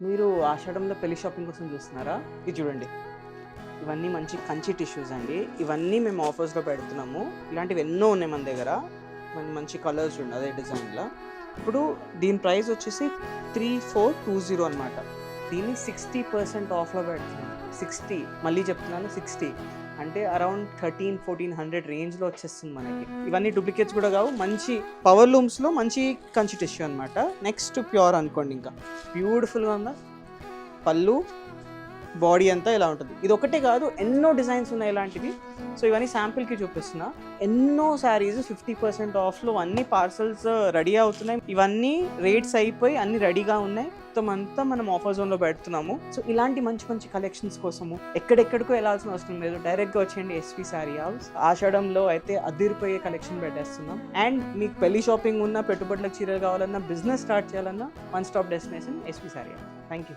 మీరు ఆషాఢంలో పెళ్లి షాపింగ్ కోసం చూస్తున్నారా? ఇది చూడండి. ఇవన్నీ మంచి కంచి టిష్యూస్ అండి. ఇవన్నీ మేము ఆఫర్స్‌లో పెడుతున్నాము. ఇలాంటివి ఎన్నో ఉన్నాయి మన దగ్గర. ఇవన్నీ మంచి కలర్స్ చూడండి అదే డిజైన్‌లో. ఇప్పుడు దీని ప్రైస్ వచ్చేసి 3420 అనమాట. దీన్ని 60% ఆఫ్‌లో పెడుతున్నాం. 60 మళ్ళీ చెప్తున్నాను 60 అంటే అరౌండ్ 1300-1400 రేంజ్‌లో వచ్చేస్తుంది మనకి. ఇవన్నీ డూప్లికేట్స్ కూడా కావు. మంచి పవర్ లూమ్స్‌లో మంచి కంచి టిష్యూ అనమాట. నెక్స్ట్ ప్యూర్ అనుకోండి ఇంకా. బ్యూటిఫుల్‌గా ఉందా? పళ్ళు, బాడీ అంతా ఇలా ఉంటుంది. ఇది ఒకటే కాదు ఎన్నో డిజైన్స్ ఉన్నాయి ఇలాంటివి. సో ఇవన్నీ శాంపిల్‌కి చూపిస్తున్నా. ఎన్నో శారీస్ 50% ఆఫ్‌లో అన్ని పార్సెల్స్ రెడీ అవుతున్నాయి. ఇవన్నీ రేట్స్ అయిపోయి అన్ని రెడీగా ఉన్నాయి. మొత్తం అంతా మనం ఆఫర్ జోన్‌లో పెడుతున్నాము. సో ఇలాంటి మంచి మంచి కలెక్షన్స్ కోసము ఎక్కడెక్కడికో వెళ్ళాల్సిన అవసరం లేదు. డైరెక్ట్‌గా వచ్చేయండి ఎస్వి సారీ హౌస్. ఆషాఢంలో అయితే అదిరిపోయే కలెక్షన్ పెట్టేస్తున్నాం. అండ్ మీకు పెళ్లి షాపింగ్ ఉన్నా, పెట్టుబడులకు చీరలు కావాలన్నా, బిజినెస్ స్టార్ట్ చేయాలన్నా one stop destination SV sari house. Thank you.